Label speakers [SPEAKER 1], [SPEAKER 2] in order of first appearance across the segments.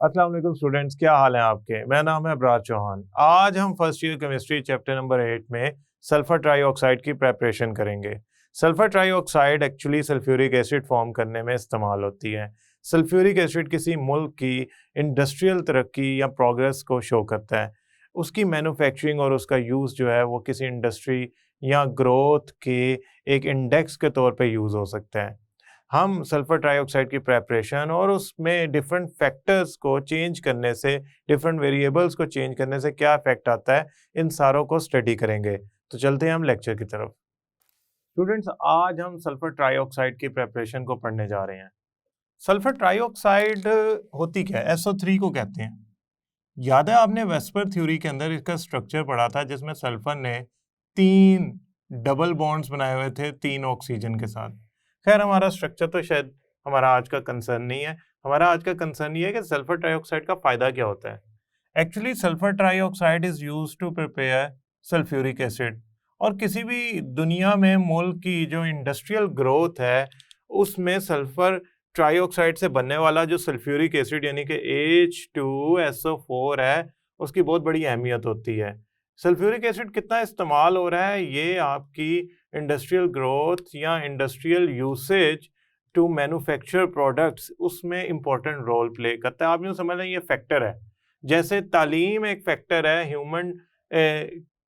[SPEAKER 1] अस्सलाम वालेकुम स्टूडेंट्स, क्या हाल है आपके। मेरा नाम है अबरार चौहान। आज हम first year chemistry chapter number 8 में सल्फर ट्राईऑक्साइड की प्रेपरेशन करेंगे। Sulphur trioxide actually sulphuric acid form करने में इस्तेमाल होती है। सल्फ्यूरिक एसिड किसी मुल्क की इंडस्ट्रियल तरक्की या प्रोग्रेस को शो करता है। उसकी मैन्युफैक्चरिंग और उसका यूज़ जो है वो किसी इंडस्ट्री या ग्रोथ के एक इंडेक्स के तौर पे यूज़ हो सकता है। हम सल्फर ट्राईऑक्साइड की प्रेपरेशन और उसमें डिफरेंट फैक्टर्स को चेंज करने से, डिफरेंट वेरिएबल्स को चेंज करने से क्या इफेक्ट आता है, इन सारों को स्टडी करेंगे। तो चलते हैं हम लेक्चर की तरफ। स्टूडेंट्स, आज हम सल्फर ट्राईऑक्साइड की प्रेपरेशन को पढ़ने जा रहे हैं। सल्फर ट्राईऑक्साइड होती क्या है? SO3 को कहते हैं। याद है आपने वेस्पर थ्योरी के अंदर इसका स्ट्रक्चर पढ़ा था, जिसमें सल्फर ने 3 डबल बॉन्ड्स बनाए हुए थे 3 ऑक्सीजन के साथ। खैर, हमारा स्ट्रक्चर तो शायद हमारा आज का कंसर्न नहीं है। हमारा आज का कंसर्न ये है कि सल्फर ट्राईऑक्साइड का फायदा क्या होता है। Actually sulphur trioxide is used to prepare sulphuric acid. और किसी भी दुनिया में मुल्क की जो इंडस्ट्रियल ग्रोथ है, उसमें सल्फर ट्राईऑक्साइड से बनने वाला जो सल्फ्यूरिक एसिड यानी कि H2SO4 है, उसकी बहुत बड़ी अहमियत होती है। सल्फ्यूरिक एसिड कितना इस्तेमाल हो रहा है, ये आपकी इंडस्ट्रियल ग्रोथ या industrial usage to manufacture products, उसमें इंपॉर्टेंट रोल प्ले करता है। आप यूँ समझ लें ये फैक्टर है। जैसे तालीम एक फैक्टर है ह्यूमन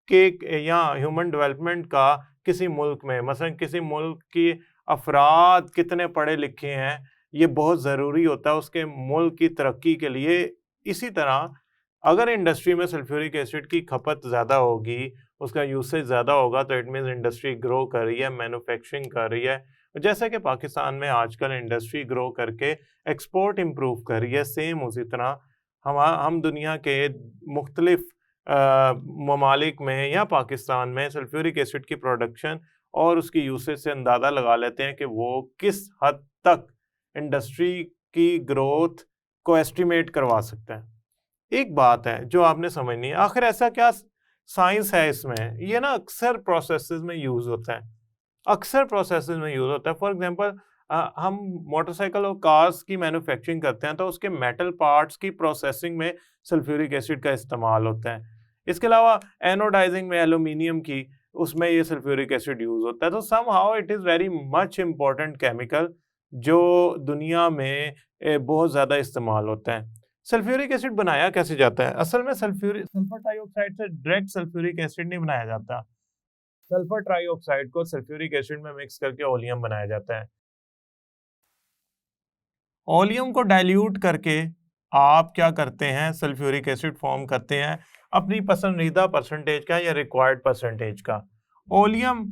[SPEAKER 1] के या ह्यूमन डेवलपमेंट का किसी मुल्क में। मसलन किसी मुल्क की अफराद कितने पढ़े लिखे हैं, ये बहुत ज़रूरी होता है उसके मुल्क की तरक्की के लिए। इसी तरह अगर इंडस्ट्री में सल्फ्यूरिक एसिड की खपत ज़्यादा होगी, उसका यूसेज ज़्यादा होगा, तो इट मीन्स इंडस्ट्री ग्रो कर रही है, मैन्युफैक्चरिंग कर रही है। जैसे कि पाकिस्तान में आजकल इंडस्ट्री ग्रो करके एक्सपोर्ट इम्प्रूव कर रही है, सेम उसी तरह हम दुनिया के मुख्तलिफ ममालिक में या पाकिस्तान में सल्फ्यूरिक एसिड की प्रोडक्शन और उसकी यूसेज से अंदाज़ा लगा लेते हैं कि वो किस हद तक इंडस्ट्री की ग्रोथ को एस्टिमेट करवा सकता है। एक बात है जो आपने समझनी है, आखिर ऐसा क्या साइंस है इसमें। ये ना अक्सर प्रोसेसेस में यूज़ होता है, अक्सर प्रोसेसेस में यूज़ होता है। फॉर एग्जांपल, हम मोटरसाइकिल और कार्स की मैन्युफैक्चरिंग करते हैं तो उसके मेटल पार्ट्स की प्रोसेसिंग में सल्फ्यूरिक एसिड का इस्तेमाल होता है। इसके अलावा एनोडाइजिंग में एल्यूमिनियम की, उसमें ये सल्फ्यूरिक एसिड यूज़ होता है। तो somehow it is very much important chemical जो दुनिया में बहुत ज़्यादा इस्तेमाल होता है। सल्फ्यूरिक एसिड बनाया कैसे जाता है? असल में सल्फर ट्राईऑक्साइड से डायरेक्ट सल्फ्यूरिक एसिड नहीं बनाया जाता। सल्फर ट्राईऑक्साइड को सल्फ्यूरिक एसिड में मिक्स करके ओलियम बनाया जाता है। ओलियम को डाइल्यूट करके आप क्या करते हैं, सल्फ्यूरिक एसिड फॉर्म करते हैं अपनी पसंदीदा परसेंटेज का या रिक्वायर्ड परसेंटेज का। ओलियम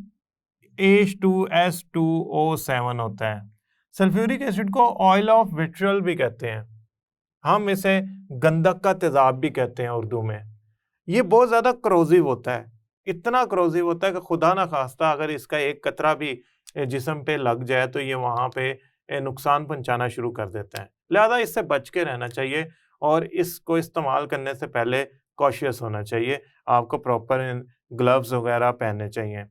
[SPEAKER 1] H2S2O7 होता है। सल्फ्यूरिक एसिड को ऑयल ऑफ विट्रियल भी कहते हैं। हम इसे गंधक का तेजाब भी कहते हैं उर्दू में। ये बहुत ज़्यादा क्रोजिव होता है, इतना क्रोजिव होता है कि खुदा ना खास्ता अगर इसका एक कतरा भी जिस्म पे लग जाए तो ये वहाँ पे नुकसान पहुंचाना शुरू कर देता है। लिहाजा इससे बच के रहना चाहिए और इसको इस्तेमाल करने से पहले कॉशियस होना चाहिए। आपको प्रॉपर ग्लव्स वगैरह पहनने चाहिए।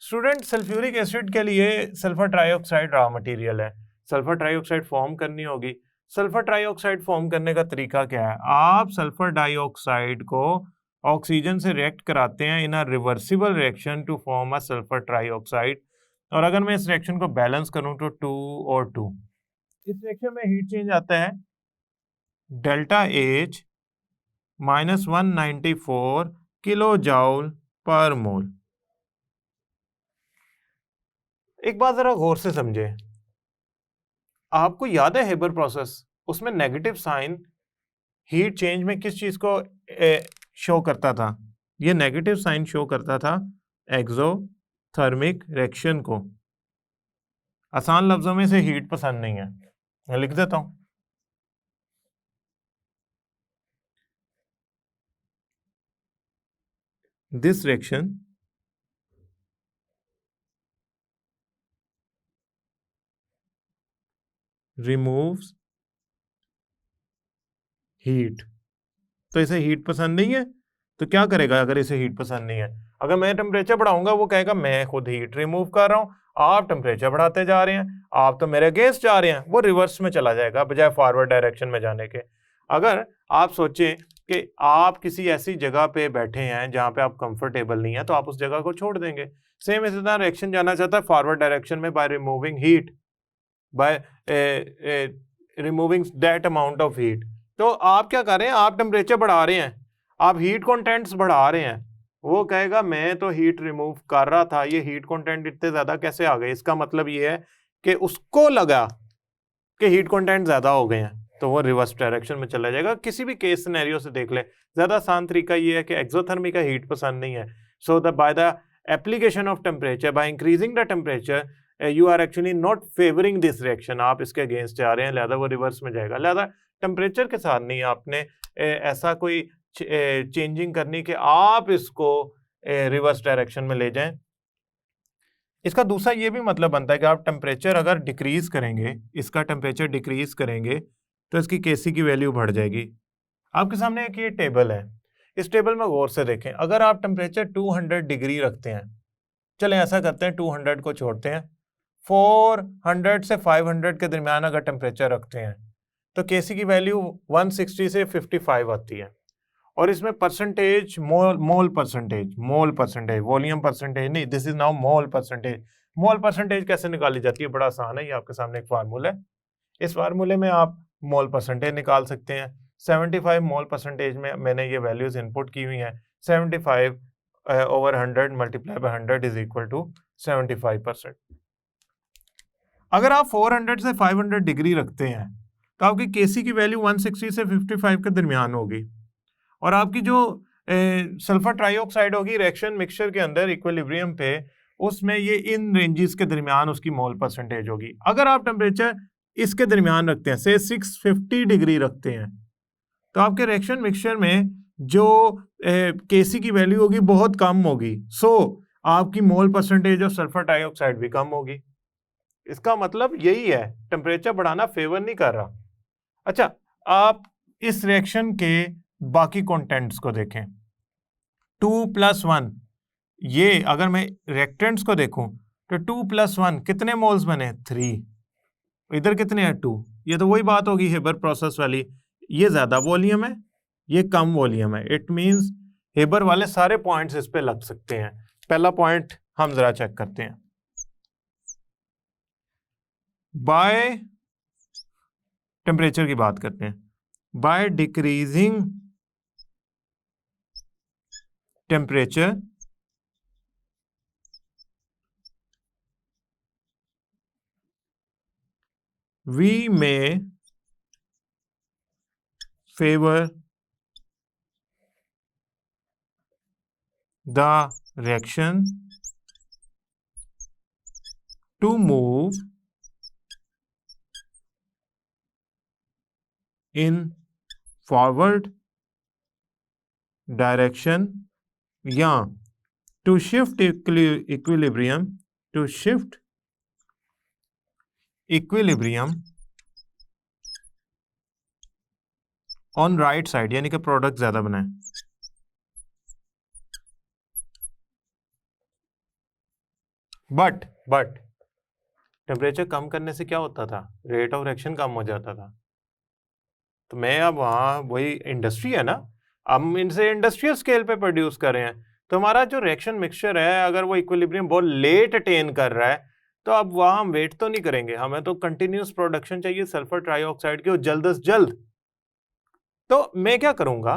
[SPEAKER 1] स्टूडेंट, सल्फ्यूरिक एसिड के लिए सल्फर ट्राईऑक्साइड रॉ मटेरियल है। सल्फर ट्राईऑक्साइड फॉर्म करनी होगी। सल्फर ट्राईऑक्साइड फॉर्म करने का तरीका क्या है? आप सल्फर डाइऑक्साइड को ऑक्सीजन से रिएक्ट कराते हैं in a reversible reaction to form a sulphur trioxide. और अगर मैं इस रिएक्शन को बैलेंस करूं तो 2 और 2, इस रिएक्शन में हीट चेंज आता है डेल्टा H -194 किलो जाउल पर मोल। एक बात जरा गौर से समझे, आपको याद है हेबर प्रोसेस, उसमें नेगेटिव साइन हीट चेंज में किस चीज को शो करता था? ये नेगेटिव साइन शो करता था एक्सोथर्मिक रिएक्शन को। आसान लफ्जों में से हीट पसंद नहीं है, मैं लिख देता हूं। This reaction removes heat. तो इसे हीट पसंद नहीं है, तो क्या करेगा अगर इसे हीट पसंद नहीं है? अगर मैं टेम्परेचर बढ़ाऊंगा वो कहेगा मैं खुद हीट रिमूव कर रहा हूं, आप टेम्परेचर बढ़ाते जा रहे हैं, आप तो मेरे अगेंस्ट जा रहे हैं। वो रिवर्स में चला जाएगा बजाय फॉरवर्ड डायरेक्शन में जाने के। अगर आप सोचें कि आप किसी ऐसी जगह पे बैठे हैं जहां पे आप कंफर्टेबल नहीं है तो आप उस जगह को छोड़ देंगे। सेम इसी तरह रिएक्शन जाना चाहता है फॉरवर्ड डायरेक्शन में by removing heat, by removing that amount of heat. तो आप क्या कर रहे हैं, आप टेम्परेचर बढ़ा रहे हैं, आप हीट कंटेंट्स बढ़ा रहे हैं। वो कहेगा मैं तो हीट रिमूव कर रहा था, ये हीट कंटेंट इतने ज्यादा कैसे आ गए। इसका मतलब ये है कि उसको लगा कि हीट कंटेंट ज्यादा हो गए हैं, तो वो रिवर्स डायरेक्शन में चला जाएगा। किसी भी केस सिनेरियो से देख ले, ज्यादा आसान तरीका ये है कि एक्सोथर्मी का हीट पसंद नहीं है, so the by the application of temperature, by increasing the temperature you are actually not favouring this reaction, आप इसके अगेंस्ट जा रहे हैं, लिहाजा वो रिवर्स में जाएगा। लिहाजा टेम्परेचर के साथ नहीं आपने ऐसा कोई चेंजिंग करनी कि आप इसको रिवर्स डायरेक्शन में ले जाएं। इसका दूसरा ये भी मतलब बनता है कि आप टेम्परेचर अगर डिक्रीज करेंगे, इसका टेम्परेचर डिक्रीज करेंगे तो इसकी केसी की वैल्यू बढ़ जाएगी। आपके सामने एक ये टेबल है, इस टेबल में गौर से देखें। अगर आप टेम्परेचर 200 डिग्री रखते हैं, चलें ऐसा करते हैं 200 को छोड़ते हैं, 400 से 500 के दरमियान अगर टेम्परेचर रखते हैं तो केसी की वैल्यू 160 से 55 आती है। और इसमें परसेंटेज मोल परसेंटेज, वॉल्यूम परसेंटेज नहीं, this is now mole percentage. Mole percentage कैसे निकाली जाती है, बड़ा आसान है, ये आपके सामने एक फार्मूला है। इस फार्मूले में आप मोल परसेंटेज निकाल सकते हैं। 75 मोल परसेंटेज में मैंने ये वैल्यूज इनपुट की हुई हैं। 75 over 100 multiply by 100 is equal to 75%। अगर आप 400 से 500 डिग्री रखते हैं तो आपकी केसी की वैल्यू 160 से 55 के दरमियान होगी, और आपकी जो सल्फर ट्राइऑक्साइड होगी रिएक्शन मिक्सचर के अंदर इक्विलिब्रियम पे, उसमें ये इन रेंजेस के दरमियान उसकी मोल परसेंटेज होगी। अगर आप टेम्परेचर इसके दरमियान रखते हैं, से 650 डिग्री रखते हैं, तो आपके रिएक्शन मिक्सचर में जो केसी की वैल्यू होगी बहुत कम होगी, सो आपकी मोल परसेंटेज ऑफ सल्फर डाइऑक्साइड भी कम होगी। इसका मतलब यही है, टेम्परेचर बढ़ाना फेवर नहीं कर रहा। अच्छा, आप इस रिएक्शन के बाकी कंटेंट्स को देखें। 2+1, ये अगर मैं रिएक्टेंट्स को देखूं तो 2+1 कितने मोल्स बने, 3। इधर कितने हैं, 2। ये तो वही बात होगी हेबर प्रोसेस वाली, ये ज्यादा वॉल्यूम है, ये कम वॉल्यूम है। इट मींस हेबर वाले सारे पॉइंट्स इस पे लग सकते हैं। पहला पॉइंट हम जरा चेक करते हैं। बाय टेम्परेचर की बात करते हैं। By decreasing temperature we may favor the reaction to move in forward direction या to shift equilibrium on right side, यानी कि प्रोडक्ट ज्यादा बनाए। बट टेम्परेचर कम करने से क्या होता था, रेट ऑफ रिएक्शन कम हो जाता था। तो मैं अब वहाँ, वही इंडस्ट्री है ना, हम इनसे इंडस्ट्रियल स्केल पे प्रोड्यूस कर रहे हैं, तो हमारा जो रिएक्शन मिक्सचर है अगर वो इक्विलिब्रियम बहुत लेट अटेन कर रहा है, तो अब वहाँ हम वेट तो नहीं करेंगे, हमें तो कंटिन्यूस प्रोडक्शन चाहिए सल्फर ट्राइऑक्साइड की, और जल्द से जल्द। तो मैं क्या करूंगा,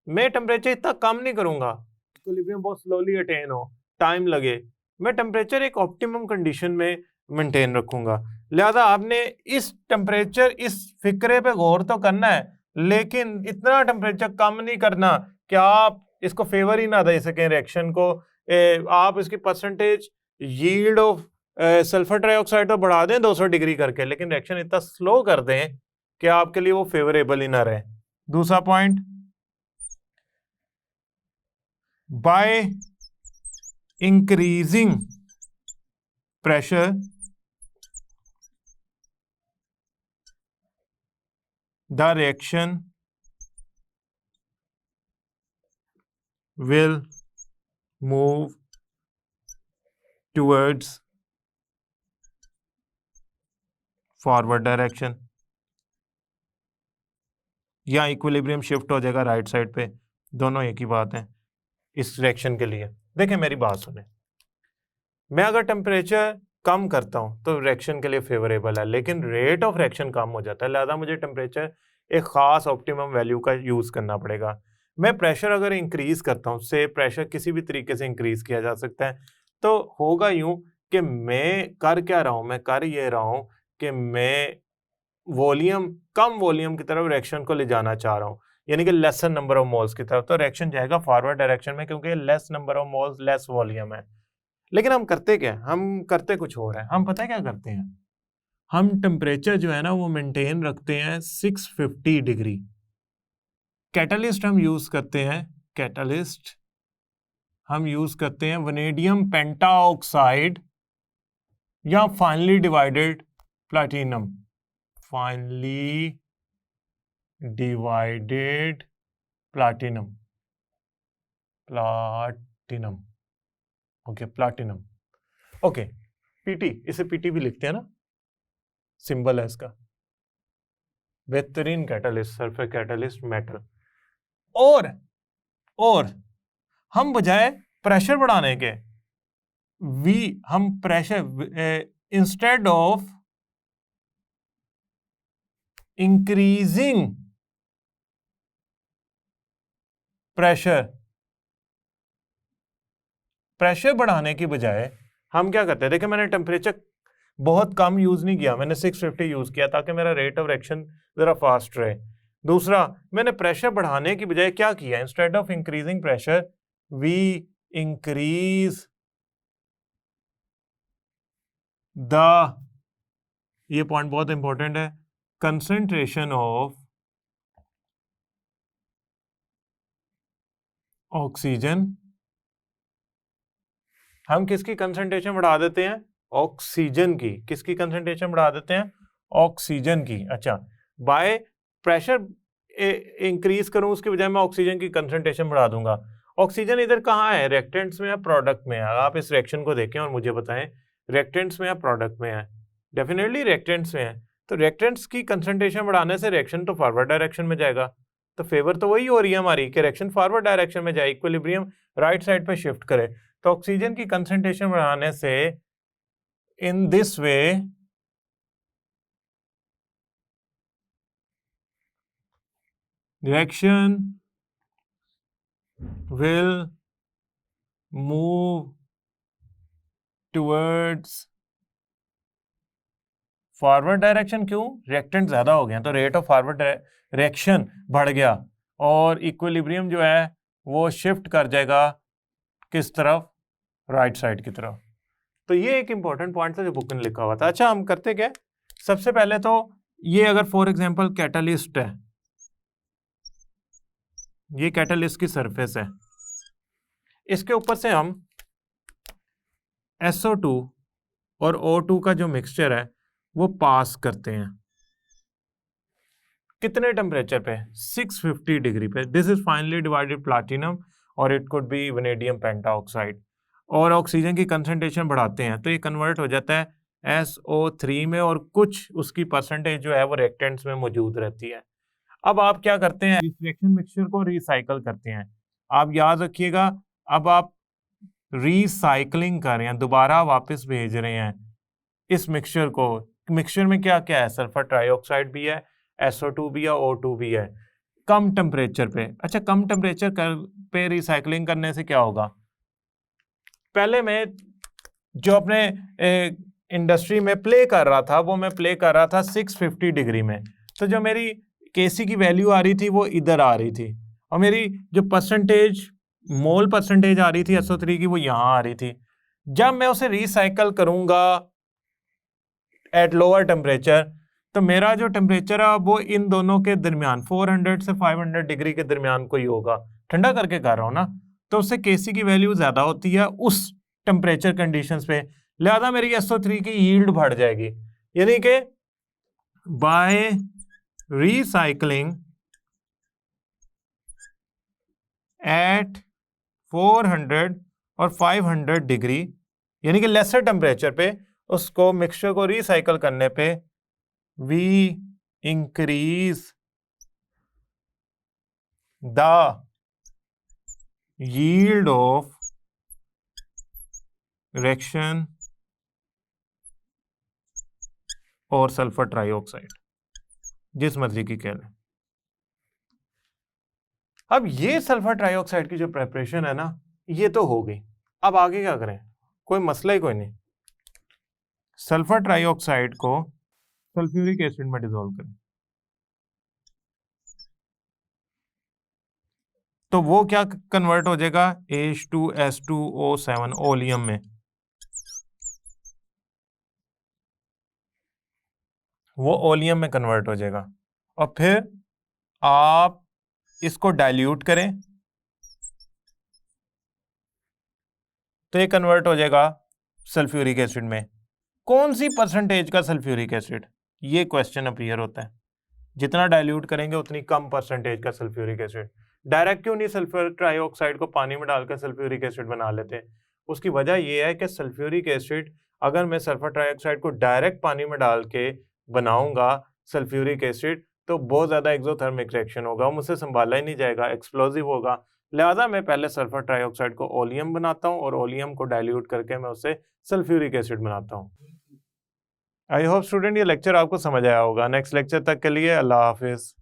[SPEAKER 1] मैं टेम्परेचर इतना कम नहीं करूंगा, इक्विलिब्रियम बहुत स्लोली अटेन हो, टाइम लगे, मैं टेम्परेचर एक ऑप्टिमम कंडीशन में मेंटेन रखूंगा। लिहाजा आपने इस टेम्परेचर, इस फिक्रे पे गौर तो करना है, लेकिन इतना टेम्परेचर कम नहीं करना कि आप इसको फेवर ही ना दे सकें रिएक्शन को। आप इसकी percentage yield of sulphur trioxide तो बढ़ा दें 200 डिग्री करके, लेकिन रिएक्शन इतना स्लो कर दें कि आपके लिए वो फेवरेबल ही ना रहे। दूसरा point, by increasing pressure the reaction will move towards forward direction. या इक्विलिब्रियम शिफ्ट हो जाएगा राइट साइड पे, दोनों एक ही बात है इस रिएक्शन के लिए। देखिए मेरी बात सुने, मैं अगर टेम्परेचर कम करता हूं तो रिएक्शन के लिए फेवरेबल है, लेकिन रेट ऑफ रिएक्शन कम हो जाता है, लिहाजा मुझे टेम्परेचर एक खास ऑप्टिमम वैल्यू का यूज करना पड़ेगा। मैं प्रेशर अगर इंक्रीज करता हूं, से प्रेशर किसी भी तरीके से इंक्रीज किया जा सकता है, तो होगा यूं कि मैं कर क्या रहा हूं, मैं कर ये रहा हूं कि मैं वॉल्यूम, कम वॉल्यूम की तरफ रिएक्शन को ले जाना चाह रहा हूं, यानी कि लेसन नंबर ऑफ मोल्स की तरफ, तो रिएक्शन जाएगा फॉरवर्ड डायरेक्शन में, क्योंकि less number of moles less volume है। लेकिन हम करते क्या, हम करते कुछ और है। हम पता है क्या करते हैं, हम टेम्परेचर जो है ना वो मेंटेन रखते हैं 650 डिग्री। कैटलिस्ट हम यूज करते हैं, कैटलिस्ट हम यूज करते हैं वनेडियम पेंटाऑक्साइड या finally divided platinum, finally divided platinum, platinum, okay platinum, okay PT, इसे पीटी भी लिखते हैं ना, सिंबल है इसका। बेहतरीन कैटलिस्ट, सल्फर कैटलिस्ट मेटल। और हम बजाय प्रेशर बढ़ाने के, हम pressure instead of increasing pressure बढ़ाने की बजाय हम क्या करते हैं, देखिए मैंने टेम्परेचर बहुत कम यूज नहीं किया, मैंने 650 यूज किया ताकि मेरा रेट ऑफ रिएक्शन जरा फास्ट रहे। दूसरा, मैंने प्रेशर बढ़ाने की बजाय क्या किया, instead of increasing pressure we increase the, ये पॉइंट बहुत इंपॉर्टेंट है, कंसंट्रेशन ऑफ ऑक्सीजन। हम किसकी कंसंट्रेशन बढ़ा देते हैं, ऑक्सीजन की। किसकी कंसंट्रेशन बढ़ा देते हैं, ऑक्सीजन की। अच्छा, बाय प्रेशर इंक्रीज करूं उसके बजाय मैं ऑक्सीजन की कंसंट्रेशन बढ़ा दूंगा। ऑक्सीजन इधर कहाँ है, रिएक्टेंट्स में या प्रोडक्ट में है? आप इस रिएक्शन को देखें और मुझे बताएं रिएक्टेंट्स में या प्रोडक्ट में है। डेफिनेटली रिएक्टेंट्स में है, तो रिएक्टेंट्स की कंसंट्रेशन बढ़ाने से रिएक्शन तो फॉरवर्ड डायरेक्शन में जाएगा, तो फेवर तो वही हो रही है हमारी कि रिएक्शन फॉरवर्ड डायरेक्शन में जाए, इक्विलिब्रियम राइट साइड पे शिफ्ट करे। तो ऑक्सीजन की कंसंट्रेशन बढ़ाने से in this way reaction will move towards forward direction. क्यों, रिएक्टेंट ज्यादा हो गया तो रेट ऑफ फॉरवर्ड रिएक्शन बढ़ गया और इक्विलिब्रियम जो है वो शिफ्ट कर जाएगा किस तरफ, राइट साइड की तरफ। तो ये एक इंपॉर्टेंट पॉइंट था जो बुक में लिखा हुआ था। अच्छा, हम करते क्या, सबसे पहले तो ये अगर फॉर एग्जांपल कैटलिस्ट है, ये कैटलिस्ट की सरफेस है, इसके ऊपर से हम SO2 और O2 का जो मिक्सचर है वो पास करते हैं। कितने टेम्परेचर पे, 650 डिग्री पे। This is finally divided platinum और it could be vanadium pentoxide. और ऑक्सीजन की कंसंट्रेशन बढ़ाते हैं तो ये कन्वर्ट हो जाता है SO3 में, और कुछ उसकी परसेंटेज जो है वो रिएक्टेंट्स में मौजूद रहती है। अब आप क्या करते हैं, इस रिएक्शन मिक्सचर को रिसाइकल करते हैं। आप याद रखिएगा, अब आप रिसाइकलिंग कर रहे हैं, दोबारा वापस भेज रहे हैं इस मिक्सचर को। मिक्सचर में क्या क्या है, सल्फर ट्राइऑक्साइड भी है, SO2 भी है, O2 भी है, कम टेम्परेचर पे। अच्छा, कम टेम्परेचर पे रिसाइकलिंग करने से क्या होगा, पहले मैं जो अपने इंडस्ट्री में प्ले कर रहा था वो मैं प्ले कर रहा था 650 डिग्री में, तो जो मेरी Kc की वैल्यू आ रही थी वो इधर आ रही थी, और मेरी जो परसेंटेज, मोल परसेंटेज आ रही थी SO3 की वो यहाँ आ रही थी। जब मैं उसे रिसाइकल करूंगा एट लोअर टेम्परेचर, तो मेरा जो टेम्परेचर है वो इन दोनों के दरमियान 400 से 500 डिग्री के दरमियान कोई होगा, ठंडा करके कर रहा हूँ ना, तो उससे Kc की वैल्यू ज्यादा होती है उस टेम्परेचर कंडीशंस पे, लिहाजा मेरी SO3 की यील्ड बढ़ जाएगी। यानी कि बाय रिसाइकलिंग एट 400 और 500 डिग्री, यानी कि लेसर टेम्परेचर पे उसको मिक्सचर को रिसाइकल करने पे we increase the yield of reaction और सल्फर ट्राइऑक्साइड, जिस मर्जी की कह लें। अब ये सल्फर ट्राइऑक्साइड की जो प्रेपरेशन है ना, ये तो हो गई। अब आगे क्या करें, कोई मसला ही कोई नहीं। सल्फर ट्राइऑक्साइड को सल्फ्यूरिक एसिड में डिसॉल्व करें, तो वो क्या कन्वर्ट हो जाएगा, H2S2O7 ओलियम में। वो ओलियम में कन्वर्ट हो जाएगा और फिर आप इसको डाइल्यूट करें तो ये कन्वर्ट हो जाएगा सल्फ्यूरिक एसिड में। कौन सी परसेंटेज का सल्फ्यूरिक एसिड, ये क्वेश्चन अपीयर होता है। जितना डाइल्यूट करेंगे उतनी कम परसेंटेज का सल्फ्यूरिक एसिड। डायरेक्ट क्यों नहीं सल्फर ट्राइऑक्साइड को पानी में डालकर सल्फ्यूरिक एसिड बना लेते? उसकी वजह यह है कि सल्फ्यूरिक एसिड, अगर मैं सल्फर ट्राइऑक्साइड को डायरेक्ट पानी में डाल के बनाऊंगा सल्फ्यूरिक एसिड, तो बहुत ज़्यादा एक्सोथर्मिक रिएक्शन होगा, मुझसे संभाला ही नहीं जाएगा, एक्सप्लोजिव होगा। लिहाजा मैं पहले सल्फर ट्राइऑक्साइड को ओलियम बनाता हूँ और ओलियम को डाइल्यूट करके मैं उससे सल्फ्यूरिक एसिड बनाता हूँ। आई होप स्टूडेंट ये लेक्चर आपको समझ आया होगा। नेक्स्ट लेक्चर तक के लिए अल्लाह हाफिज़।